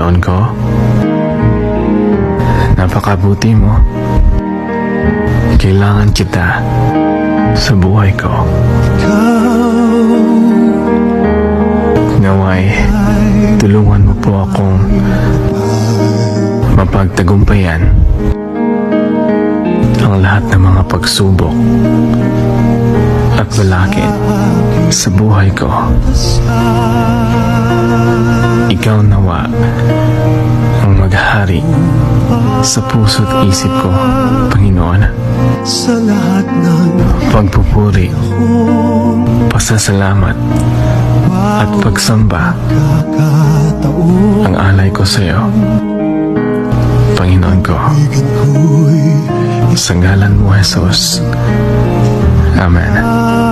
Panginoon ko. Napakabuti mo. Kailangan kita sa buhay ko. Naway, tulungan mo po akong mapagtagumpayan ang lahat ng mga pagsubok at balakid sa buhay ko. Ikaw nawa ang maghari sa puso't isip ko, Panginoon. Sa lahat ng Pagpupuri, pasasalamat at pagsamba kakataon, ang alay ko sa iyo, Panginoon ko. ko'y Sa ngalan mo, Jesus. Amen.